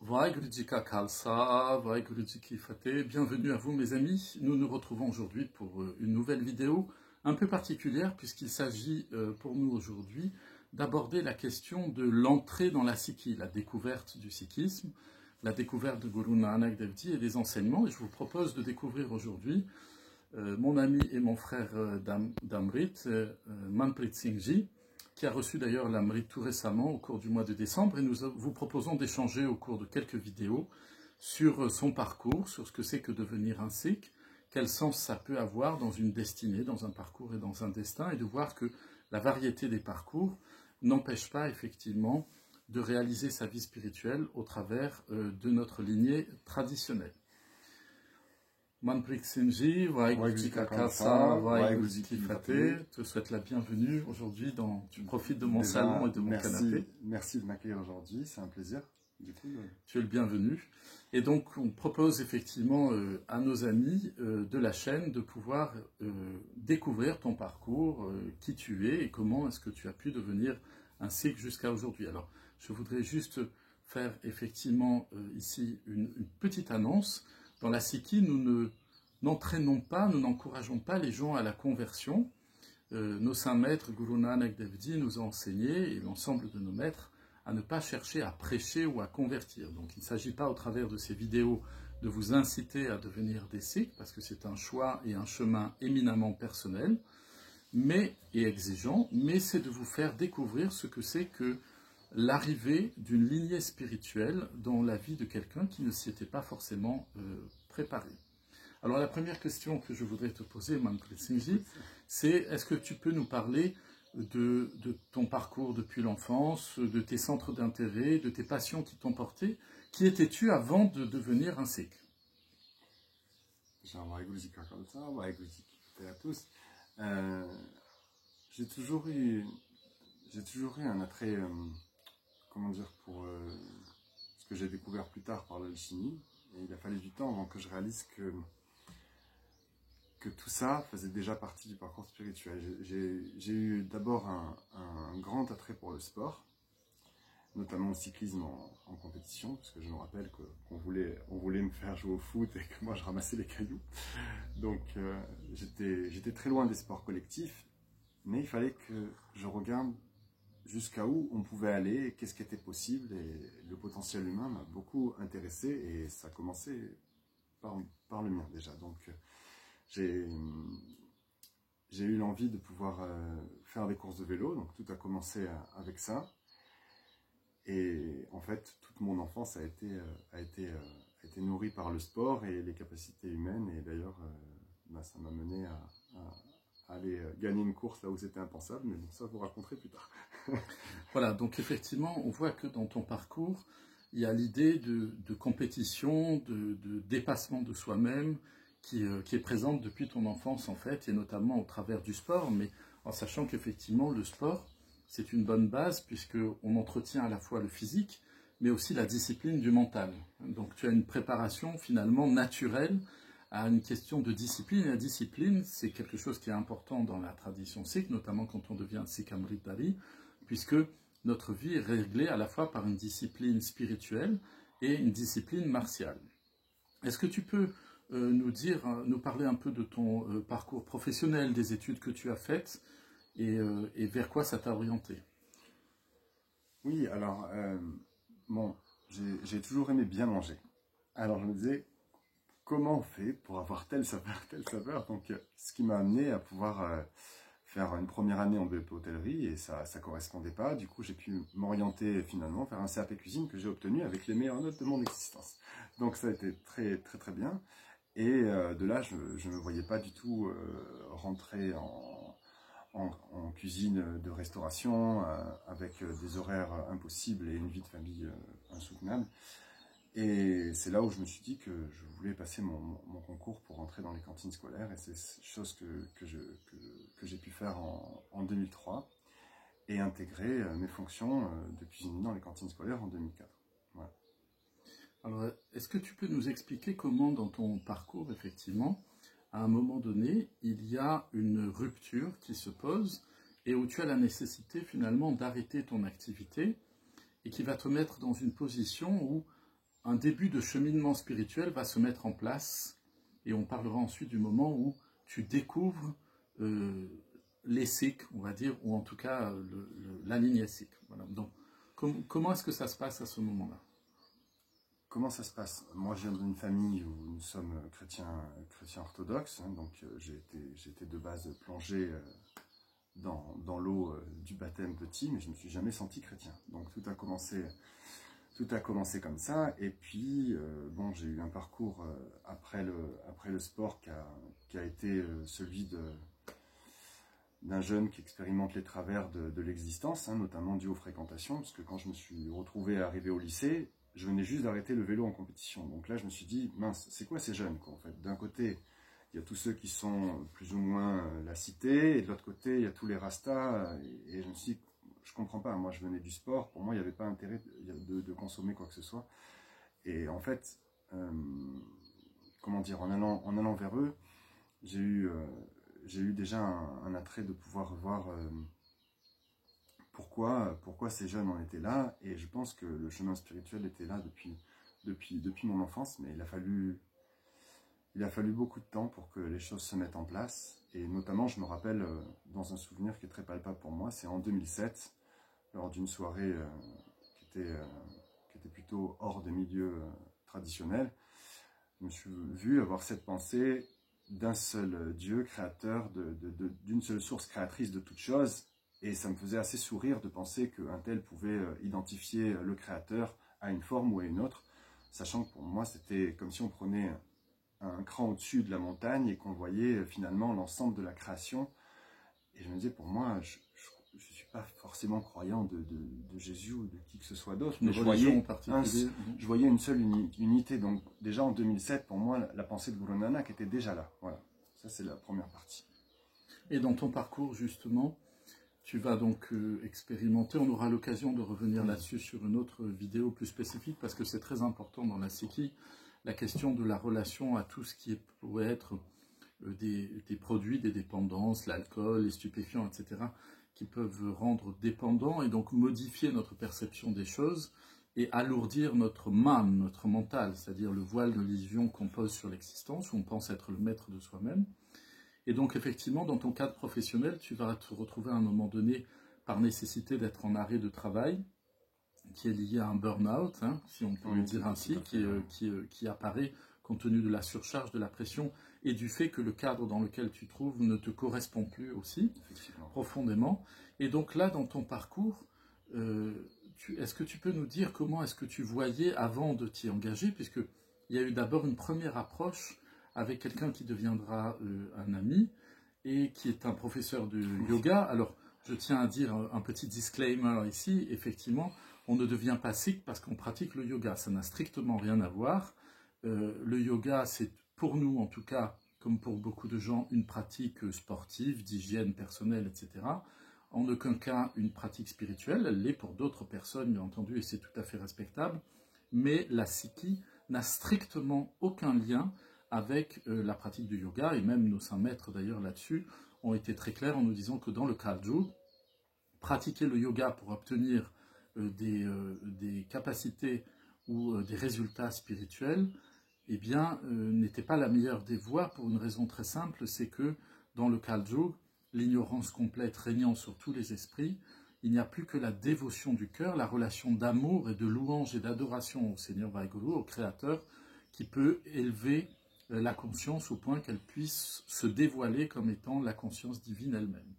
Vaheguru Ji Ka Khalsa, Vaheguru Ji Ki Fateh. Bienvenue à vous mes amis. Nous nous retrouvons aujourd'hui pour une nouvelle vidéo un peu particulière puisqu'il s'agit pour nous aujourd'hui d'aborder la question de l'entrée dans la Sikhi, la découverte du sikhisme, la découverte de Guru Nanak Dev Ji et des enseignements. Et je vous propose de découvrir aujourd'hui mon ami et mon frère d'Amrit, Manpreet Singh Ji, qui a reçu d'ailleurs l'Amrit tout récemment au cours du mois de décembre, et nous vous proposons d'échanger au cours de quelques vidéos sur son parcours, sur ce que c'est que devenir un Sikh, quel sens ça peut avoir dans une destinée, dans un parcours et dans un destin, et de voir que la variété des parcours n'empêche pas effectivement de réaliser sa vie spirituelle au travers de notre lignée traditionnelle. Manpreet Singh Ji, Vaheguru Ji Ka Khalsa, Vaheguru Ji Ki Fateh, te souhaite la bienvenue aujourd'hui. Tu profites de mon salon et de mon canapé. Merci de m'accueillir aujourd'hui, c'est un plaisir. Tu es le bienvenu. Et donc on propose effectivement à nos amis de la chaîne de pouvoir découvrir ton parcours, qui tu es et comment est-ce que tu as pu devenir un Sikh jusqu'à aujourd'hui. Alors je voudrais juste faire effectivement ici une petite annonce. Dans la Sikhi, nous n'entraînons pas, nous n'encourageons pas les gens à la conversion. Nos saints maîtres, Guru Nanak Dev Ji, nous ont enseigné, et l'ensemble de nos maîtres, à ne pas chercher à prêcher ou à convertir. Donc il ne s'agit pas au travers de ces vidéos de vous inciter à devenir des Sikhs, parce que c'est un choix et un chemin éminemment personnel et exigeant, mais c'est de vous faire découvrir ce que c'est que l'arrivée d'une lignée spirituelle dans la vie de quelqu'un qui ne s'y était pas forcément préparé. Alors la première question que je voudrais te poser, Manpreet Singh Ji, c'est est-ce que tu peux nous parler de ton parcours depuis l'enfance, de tes centres d'intérêt, de tes passions qui t'ont porté? Qui étais-tu avant de devenir un Sikh? Vaheguru Ji Ka Khalsa, Vaheguru Ji Ki Fateh à tous. J'ai toujours eu un attrait, comment dire, pour ce que j'ai découvert plus tard par l'alchimie. Et il a fallu du temps avant que je réalise que tout ça faisait déjà partie du parcours spirituel. J'ai eu d'abord un grand attrait pour le sport, notamment le cyclisme en compétition, parce que je me rappelle qu'on voulait me faire jouer au foot et que moi je ramassais les cailloux. Donc j'étais très loin des sports collectifs, mais il fallait que je regarde jusqu'à où on pouvait aller, qu'est-ce qui était possible, et le potentiel humain m'a beaucoup intéressé, et ça a commencé par le mien déjà. Donc j'ai eu l'envie de pouvoir faire des courses de vélo, donc tout a commencé avec ça. Et en fait, toute mon enfance a été nourrie par le sport et les capacités humaines, et d'ailleurs ça m'a mené à aller gagner une course là où c'était impensable, mais bon, ça vous raconterai plus tard. Voilà, donc effectivement, on voit que dans ton parcours, il y a l'idée de compétition, de dépassement de soi-même, qui est présente depuis ton enfance en fait, et notamment au travers du sport, mais en sachant qu'effectivement le sport, c'est une bonne base, puisqu'on entretient à la fois le physique, mais aussi la discipline du mental. Donc tu as une préparation finalement naturelle à une question de discipline, et la discipline, c'est quelque chose qui est important dans la tradition sikh, notamment quand on devient Sikh Amritdhari, puisque notre vie est réglée à la fois par une discipline spirituelle et une discipline martiale. Est-ce que tu peux nous parler un peu de ton parcours professionnel, des études que tu as faites, et vers quoi ça t'a orienté? Oui, alors, bon, j'ai toujours aimé bien manger. Alors je me disais, comment on fait pour avoir telle saveur? Donc, ce qui m'a amené à pouvoir faire une première année en BEP hôtellerie, et ça correspondait pas. Du coup, j'ai pu m'orienter finalement vers un CAP cuisine que j'ai obtenu avec les meilleures notes de mon existence. Donc ça a été très très très bien. Et de là, je ne me voyais pas du tout rentrer en cuisine de restauration avec des horaires impossibles et une vie de famille insoutenable. Et c'est là où je me suis dit que je voulais passer mon concours pour rentrer dans les cantines scolaires, et c'est chose que j'ai pu faire en 2003, et intégrer mes fonctions de cuisinier dans les cantines scolaires en 2004. Voilà. Alors, est-ce que tu peux nous expliquer comment dans ton parcours, effectivement, à un moment donné, il y a une rupture qui se pose et où tu as la nécessité finalement d'arrêter ton activité et qui va te mettre dans une position où un début de cheminement spirituel va se mettre en place, et on parlera ensuite du moment où tu découvres les Sikhs, on va dire, ou en tout cas la lignée Sikh. Voilà. Donc, comment est-ce que ça se passe à ce moment-là? Comment ça se passe? Moi, je viens d'une famille où nous sommes chrétiens orthodoxes, hein, donc j'ai été de base plongé dans l'eau du baptême petit, mais je ne me suis jamais senti chrétien. Donc tout a commencé comme ça, et puis bon, j'ai eu un parcours après le sport qui a été celui d'un jeune qui expérimente les travers de l'existence, hein, notamment dû aux fréquentations, parce que quand je me suis retrouvé arrivé au lycée, je venais juste d'arrêter le vélo en compétition. Donc là, je me suis dit, mince, c'est quoi ces jeunes, quoi, en fait? D'un côté, il y a tous ceux qui sont plus ou moins la cité, et de l'autre côté, il y a tous les rastas, et je me suis dit, je comprends pas, moi je venais du sport, pour moi il n'y avait pas intérêt de consommer quoi que ce soit. Et en fait, comment dire, en allant vers eux, j'ai eu déjà un attrait de pouvoir voir pourquoi ces jeunes en étaient là, et je pense que le chemin spirituel était là depuis mon enfance, mais il a fallu beaucoup de temps pour que les choses se mettent en place, et notamment je me rappelle dans un souvenir qui est très palpable pour moi, c'est en 2007, lors d'une soirée qui était plutôt hors des milieux traditionnels. Je me suis vu avoir cette pensée d'un seul Dieu créateur, d'une seule source créatrice de toutes choses, et ça me faisait assez sourire de penser qu'un tel pouvait identifier le créateur à une forme ou à une autre, sachant que pour moi c'était comme si on prenait un cran au-dessus de la montagne et qu'on voyait finalement l'ensemble de la création. Et je me disais, pour moi, je ne suis pas forcément croyant de Jésus ou de qui que ce soit d'autre, mais je voyais une seule unité. Donc déjà en 2007, pour moi, la pensée de Guru Nanak était déjà là. Voilà, ça c'est la première partie. Et dans ton parcours, justement, tu vas donc expérimenter, on aura l'occasion de revenir là-dessus sur une autre vidéo plus spécifique, parce que c'est très important dans la Sikhi, la question de la relation à tout ce qui pourrait être des produits, des dépendances, l'alcool, les stupéfiants, etc., qui peuvent rendre dépendants et donc modifier notre perception des choses et alourdir notre man, notre mental, c'est-à-dire le voile de l'illusion qu'on pose sur l'existence, où on pense être le maître de soi-même. Et donc effectivement, dans ton cadre professionnel, tu vas te retrouver à un moment donné par nécessité d'être en arrêt de travail, qui est lié à un burn-out, hein, si on peut le dire ainsi, qui apparaît compte tenu de la surcharge, de la pression et du fait que le cadre dans lequel tu te trouves ne te correspond plus aussi, profondément. Et donc là, dans ton parcours, est-ce que tu peux nous dire comment est-ce que tu voyais avant de t'y engager, puisqu'il y a eu d'abord une première approche avec quelqu'un qui deviendra un ami et qui est un professeur de yoga. Alors, je tiens à dire un petit disclaimer ici, effectivement, on ne devient pas sikh parce qu'on pratique le yoga, ça n'a strictement rien à voir. Le yoga, c'est pour nous, en tout cas, comme pour beaucoup de gens, une pratique sportive, d'hygiène personnelle, etc. En aucun cas une pratique spirituelle, elle l'est pour d'autres personnes, bien entendu, et c'est tout à fait respectable. Mais la Sikhi n'a strictement aucun lien avec la pratique du yoga, et même nos saints maîtres d'ailleurs là-dessus ont été très clairs en nous disant que dans le Kali, pratiquer le yoga pour obtenir des capacités ou des résultats spirituels, eh bien, n'était pas la meilleure des voies pour une raison très simple, c'est que dans le Kali, l'ignorance complète régnant sur tous les esprits, il n'y a plus que la dévotion du cœur, la relation d'amour et de louange et d'adoration au Seigneur Vaheguru, au Créateur, qui peut élever la conscience au point qu'elle puisse se dévoiler comme étant la conscience divine elle-même.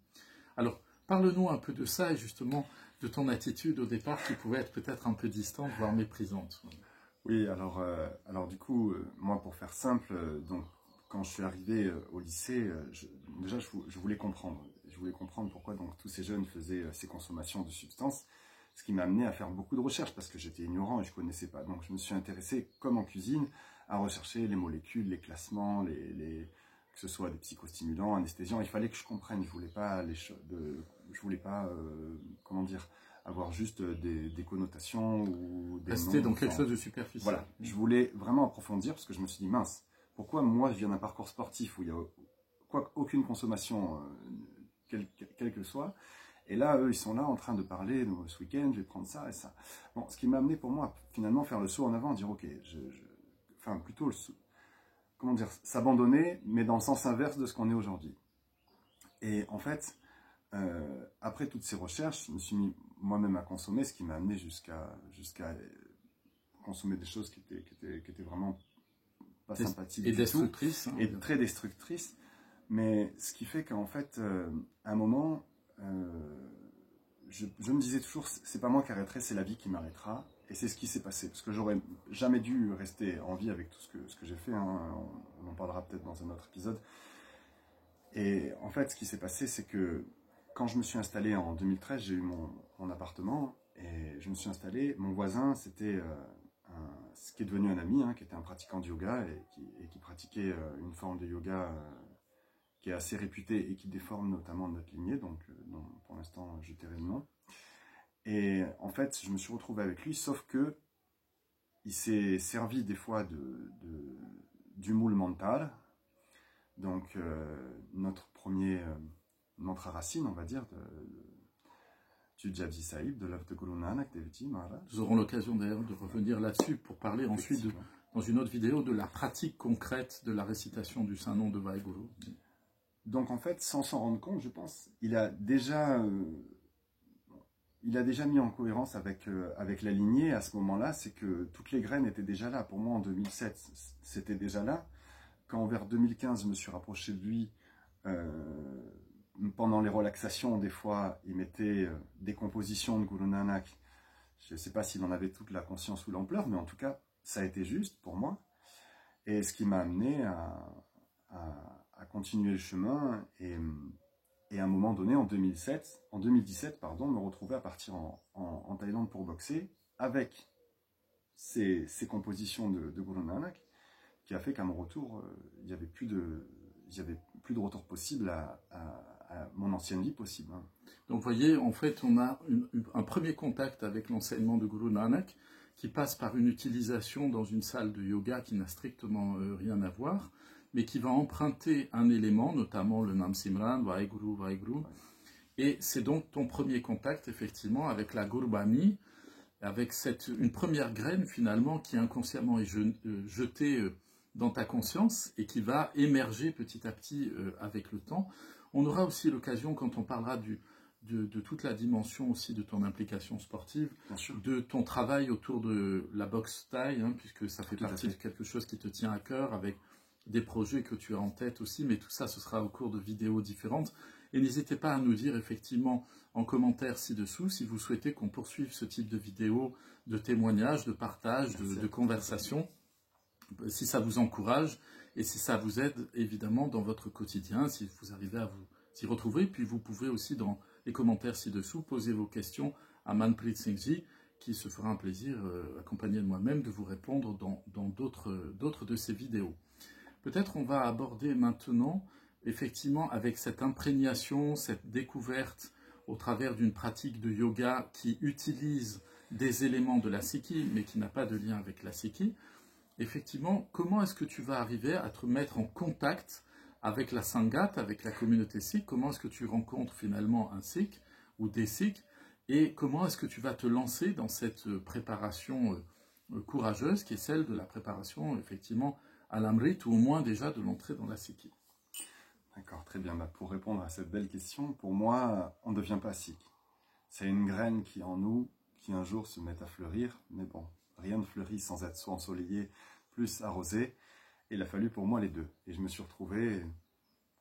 Alors, parle-nous un peu de ça et justement de ton attitude au départ qui pouvait être peut-être un peu distante, voire méprisante. Oui, alors du coup, moi pour faire simple, donc quand je suis arrivé au lycée, déjà je voulais comprendre. Je voulais comprendre pourquoi donc tous ces jeunes faisaient ces consommations de substances, ce qui m'a amené à faire beaucoup de recherches parce que j'étais ignorant et je ne connaissais pas. Donc je me suis intéressé, comme en cuisine, à rechercher les molécules, les classements, que ce soit des psychostimulants, anesthésiants. Il fallait que je comprenne. Je voulais pas comment dire, avoir juste des connotations ou des rester dans quelque chose de superficiel. Voilà, je voulais vraiment approfondir parce que je me suis dit, mince, pourquoi moi je viens d'un parcours sportif où il n'y a aucune consommation, quelle que soit, Et là, eux, ils sont là en train de parler, ce week-end, je vais prendre ça et ça. Bon, ce qui m'a amené pour moi, finalement, faire le saut en avant, dire, ok, enfin, plutôt, comment dire, s'abandonner, mais dans le sens inverse de ce qu'on est aujourd'hui. Et en fait, après toutes ces recherches, je me suis mis moi-même à consommer, ce qui m'a amené jusqu'à consommer des choses qui étaient vraiment pas sympathiques et du destructrices, tout, et très destructrices. Mais ce qui fait qu'en fait, à un moment, je me disais toujours, c'est pas moi qui arrêterai, c'est la vie qui m'arrêtera. Et c'est ce qui s'est passé, parce que j'aurais jamais dû rester en vie avec tout ce que j'ai fait. Hein. On en parlera peut-être dans un autre épisode. Et en fait, ce qui s'est passé, c'est que quand je me suis installé en 2013, j'ai eu mon appartement et je me suis installé. Mon voisin, c'était ce qui est devenu un ami, hein, qui était un pratiquant de yoga et qui pratiquait une forme de yoga qui est assez réputée et qui déforme notamment notre lignée. Donc, pour l'instant, je tairai le nom. Et en fait, je me suis retrouvé avec lui, sauf que il s'est servi des fois du moule mental. Donc, notre premier mantra racine, on va dire, du Japji Sahib, de l'œuvre de Guru Nanak Devji Maharaj. Nous aurons l'occasion d'ailleurs de revenir là-dessus pour parler ensuite, dans une autre vidéo, de la pratique concrète de la récitation du Saint-Nom de Vaheguru. Donc, en fait, sans s'en rendre compte, je pense, il a déjà mis en cohérence avec la lignée à ce moment-là, c'est que toutes les graines étaient déjà là. Pour moi, en 2007, c'était déjà là. Quand vers 2015, je me suis rapproché de lui, pendant les relaxations, des fois, il mettait des compositions de Guru Nanak. Je ne sais pas s'il en avait toute la conscience ou l'ampleur, mais en tout cas, ça a été juste pour moi. Et ce qui m'a amené à continuer le chemin et à un moment donné, en 2017, me retrouver à partir en Thaïlande pour boxer avec ces compositions de Guru Nanak, qui a fait qu'à mon retour, il n'y avait plus de retour possible à mon ancienne vie possible. Hein. Donc vous voyez, en fait, on a un premier contact avec l'enseignement de Guru Nanak qui passe par une utilisation dans une salle de yoga qui n'a strictement rien à voir, mais qui va emprunter un élément, notamment le Nam Simran, Vaheguru, Vaheguru. Et c'est donc ton premier contact, effectivement, avec la Gurbani, avec une première graine, finalement, qui inconsciemment est jetée dans ta conscience et qui va émerger petit à petit avec le temps. On aura aussi l'occasion, quand on parlera de toute la dimension aussi de ton implication sportive, de ton travail autour de la boxe thaï, hein, puisque ça fait partie de quelque chose qui te tient à cœur, avec des projets que tu as en tête aussi, mais tout ça, ce sera au cours de vidéos différentes. Et n'hésitez pas à nous dire effectivement en commentaire ci-dessous si vous souhaitez qu'on poursuive ce type de vidéos, de témoignages, de partage, de conversations, si ça vous encourage et si ça vous aide évidemment dans votre quotidien, si vous arrivez à vous y retrouver. Puis vous pouvez aussi dans les commentaires ci-dessous poser vos questions à Manpreet Singh Ji, qui se fera un plaisir, accompagné de moi-même, de vous répondre dans d'autres de ces vidéos. Peut-être on va aborder maintenant, effectivement, avec cette imprégnation, cette découverte au travers d'une pratique de yoga qui utilise des éléments de la Sikhi, mais qui n'a pas de lien avec la Sikhi. Effectivement, comment est-ce que tu vas arriver à te mettre en contact avec la Sangat, avec la communauté Sikh? Comment est-ce que tu rencontres finalement un Sikh ou des Sikhs? Et comment est-ce que tu vas te lancer dans cette préparation courageuse qui est celle de la préparation, effectivement, à l'Amrit, ou au moins déjà de l'entrée dans la Sikhi? D'accord, très bien. Pour répondre à cette belle question, pour moi, on ne devient pas Sikh. C'est une graine qui est en nous, qui un jour se met à fleurir, mais bon, rien ne fleurit sans être soit ensoleillé, plus arrosé. Et il a fallu pour moi les deux. Et je me suis retrouvé,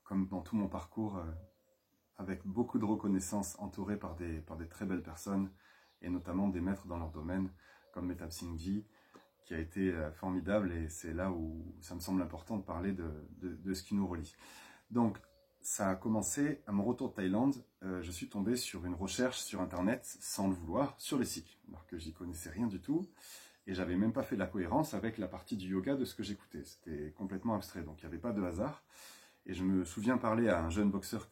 comme dans tout mon parcours, avec beaucoup de reconnaissance, entouré par des très belles personnes, et notamment des maîtres dans leur domaine, comme Mehtab Singh Ji, qui a été formidable, et c'est là où ça me semble important de parler de ce qui nous relie. Donc, ça a commencé, à mon retour de Thaïlande, je suis tombé sur une recherche sur Internet, sans le vouloir, sur les Sikhs, alors que j'y connaissais rien du tout, et j'avais même pas fait la cohérence avec la partie du yoga de ce que j'écoutais. C'était complètement abstrait, donc il n'y avait pas de hasard. Et je me souviens parler à un jeune boxeur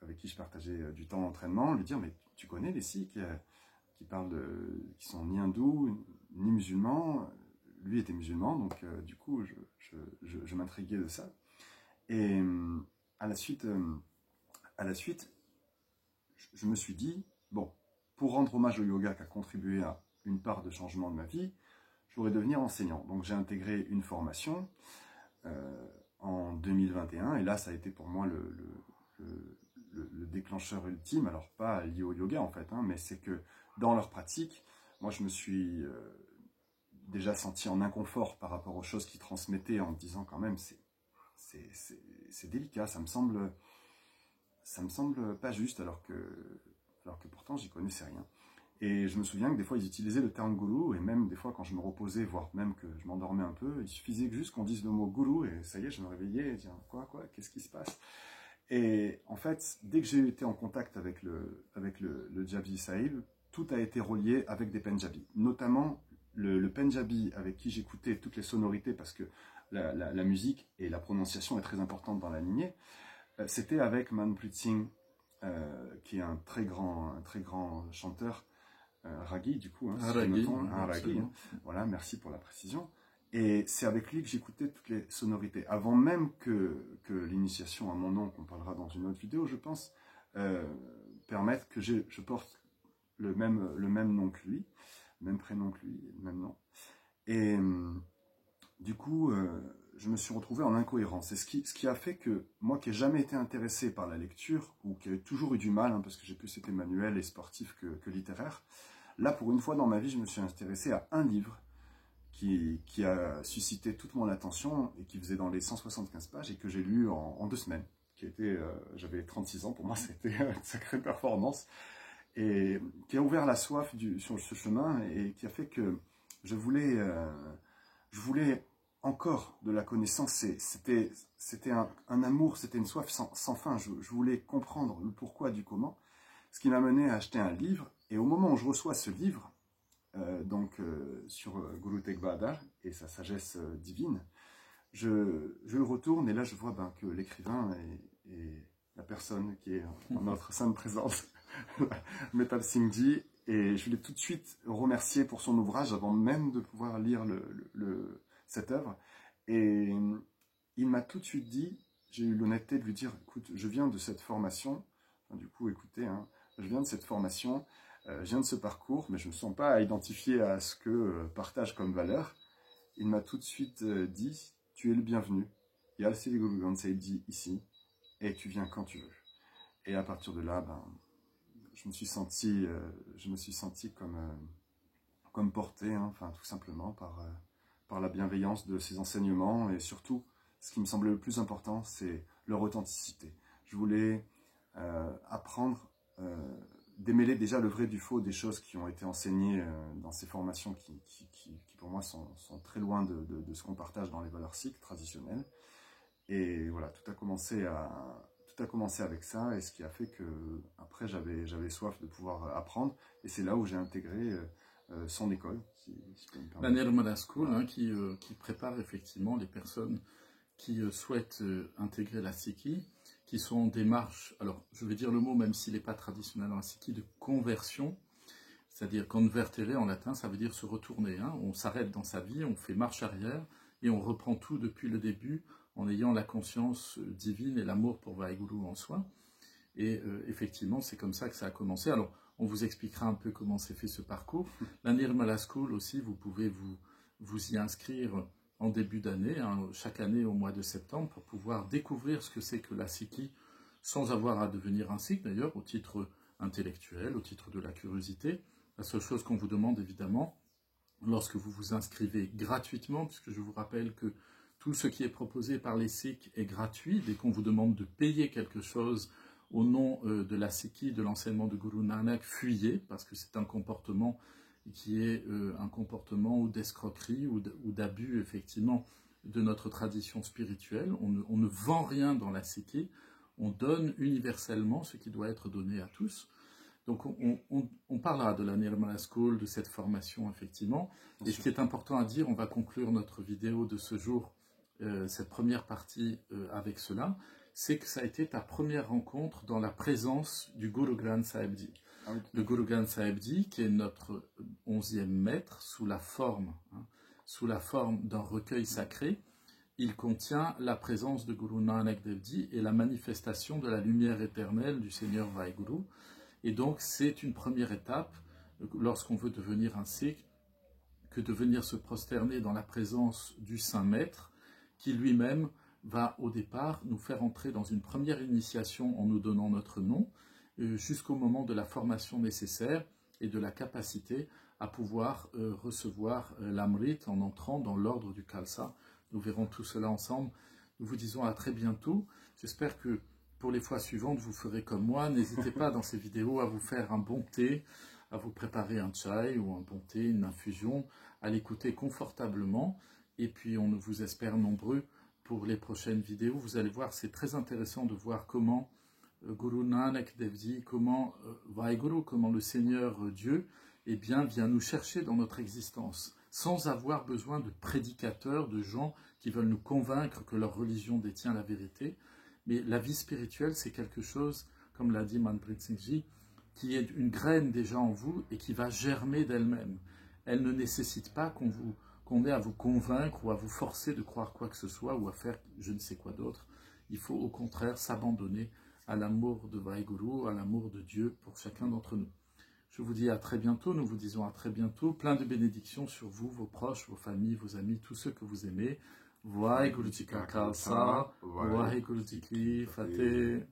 avec qui je partageais du temps d'entraînement, lui dire, mais tu connais les Sikhs qui sont ni hindous, ni musulmans. Lui était musulman, donc du coup, je m'intriguais de ça. Et à la suite, je me suis dit, bon, pour rendre hommage au yoga qui a contribué à une part de changement de ma vie, je voudrais devenir enseignant. Donc j'ai intégré une formation en 2021, et là ça a été pour moi le déclencheur ultime, alors pas lié au yoga en fait, hein, mais c'est que dans leur pratique, moi je me suis déjà senti en inconfort par rapport aux choses qu'ils transmettaient, en me disant quand même c'est délicat, ça me semble pas juste, alors que pourtant j'y connaissais rien. Et je me souviens que des fois ils utilisaient le terme gourou, et même des fois quand je me reposais, voire même que je m'endormais un peu, il suffisait juste qu'on dise le mot gourou et ça y est, je me réveillais et dire quoi, qu'est-ce qui se passe? Et en fait, dès que j'ai été en contact avec le Japji Sahib, tout a été relié avec des Punjabis, notamment le Punjabi avec qui j'écoutais toutes les sonorités, parce que la musique et la prononciation est très importante dans la lignée. C'était avec Manpreet Singh, qui est un très grand chanteur, Raggi du coup, hein, si je me trompe, Raggi, hein. Voilà, merci pour la précision. Et c'est avec lui que j'écoutais toutes les sonorités, avant même que l'initiation à mon nom, qu'on parlera dans une autre vidéo, je pense, permette que je porte le même nom que lui, le même prénom que lui, le même nom. Et du coup, je me suis retrouvé en incohérence. Et ce qui a fait que, moi qui n'ai jamais été intéressé par la lecture, ou qui ai toujours eu du mal, hein, parce que j'ai plus été manuel et sportif que littéraire, là, pour une fois dans ma vie, je me suis intéressé à un livre qui a suscité toute mon attention, et qui faisait dans les 175 pages, et que j'ai lu en 2 semaines. J'avais 36 ans, pour moi, c'était une sacrée performance, et qui a ouvert la soif sur ce chemin, et qui a fait que je voulais encore de la connaissance. C'était un amour, c'était une soif sans fin. Je voulais comprendre le pourquoi du comment, ce qui m'a mené à acheter un livre. Et au moment où je reçois ce livre, sur Guru Tegh Bahadur et sa sagesse divine, je le retourne, et là je vois que l'écrivain est la personne qui est en notre sainte présence, Metal Singh Ji, et je voulais tout de suite remercier pour son ouvrage avant même de pouvoir lire cette œuvre. Et il m'a tout de suite dit, j'ai eu l'honnêteté de lui dire, écoute, je viens de cette formation, enfin, du coup écoutez, hein, je viens de cette formation, je viens de ce parcours, mais je ne me sens pas identifié à ce que partage comme valeur. Il m'a tout de suite dit, tu es le bienvenu, il y a le Sri Guru Granth Sahib Ji ici, et tu viens quand tu veux. Et à partir de là, je me suis senti comme porté, hein, enfin, tout simplement par la bienveillance de ces enseignements, et surtout, ce qui me semblait le plus important, c'est leur authenticité. Je voulais apprendre, démêler déjà le vrai du faux des choses qui ont été enseignées dans ces formations qui pour moi sont très loin de ce qu'on partage dans les valeurs sikhes traditionnelles. Et voilà, tout a commencé avec ça, et ce qui a fait que après j'avais soif de pouvoir apprendre, et c'est là où j'ai intégré son école, si je peux me permettre. La Nirmala School, hein, qui prépare effectivement les personnes qui souhaitent intégrer la Sikhi, qui sont en démarche, alors je vais dire le mot même s'il n'est pas traditionnel dans la Sikhi, de conversion, c'est-à-dire convertere en latin, ça veut dire se retourner, hein. On s'arrête dans sa vie, on fait marche arrière, et on reprend tout depuis le début, en ayant la conscience divine et l'amour pour Vaheguru en soi. Et effectivement, c'est comme ça que ça a commencé. Alors, on vous expliquera un peu comment s'est fait ce parcours. La Nirmala School aussi, vous pouvez vous y inscrire en début d'année, hein, chaque année au mois de septembre, pour pouvoir découvrir ce que c'est que la Sikhi, sans avoir à devenir un Sikh d'ailleurs, au titre intellectuel, au titre de la curiosité. La seule chose qu'on vous demande évidemment, lorsque vous vous inscrivez gratuitement, puisque je vous rappelle que tout ce qui est proposé par les Sikhs est gratuit, dès qu'on vous demande de payer quelque chose au nom de la Sikhi, de l'enseignement de Guru Nanak, fuyez, parce que c'est un comportement qui est un comportement ou d'escroquerie ou d'abus, effectivement, de notre tradition spirituelle. On ne vend rien dans la Sikhi, on donne universellement ce qui doit être donné à tous. Donc on parlera de la Nirmala School, de cette formation, effectivement. Et ce qui est important à dire, on va conclure notre vidéo de ce jour, cette première partie avec cela, c'est que ça a été ta première rencontre dans la présence du Guru Granth Sahib Ji. Ah oui. Le Guru Granth Sahib Ji, qui est notre 11e maître, sous la forme d'un recueil sacré, il contient la présence de Guru Nanak Dev Ji et la manifestation de la lumière éternelle du Seigneur Vaheguru. Et donc, c'est une première étape, lorsqu'on veut devenir un sikh, que de venir se prosterner dans la présence du Saint Maître, qui lui-même va au départ nous faire entrer dans une première initiation en nous donnant notre nom, jusqu'au moment de la formation nécessaire et de la capacité à pouvoir recevoir l'Amrit en entrant dans l'ordre du Khalsa. Nous verrons tout cela ensemble. Nous vous disons à très bientôt. J'espère que pour les fois suivantes, vous ferez comme moi. N'hésitez pas dans ces vidéos à vous faire un bon thé, à vous préparer un chai ou un bon thé, une infusion, à l'écouter confortablement. Et puis on vous espère nombreux pour les prochaines vidéos. Vous allez voir, c'est très intéressant de voir comment Guru Nanak Dev Ji, comment Vaheguru, comment le Seigneur Dieu, eh bien, vient nous chercher dans notre existence, sans avoir besoin de prédicateurs, de gens qui veulent nous convaincre que leur religion détient la vérité. Mais la vie spirituelle, c'est quelque chose, comme l'a dit Manpreet Singh Ji, qui est une graine déjà en vous et qui va germer d'elle-même. Elle ne nécessite pas qu'on ait à vous convaincre ou à vous forcer de croire quoi que ce soit ou à faire je ne sais quoi d'autre. Il faut au contraire s'abandonner à l'amour de Vaheguru, à l'amour de Dieu pour chacun d'entre nous. Je vous dis à très bientôt, nous vous disons à très bientôt, plein de bénédictions sur vous, vos proches, vos familles, vos amis, tous ceux que vous aimez. Vaheguru Ji Ka Khalsa, Vaheguru Ji Ki Fateh.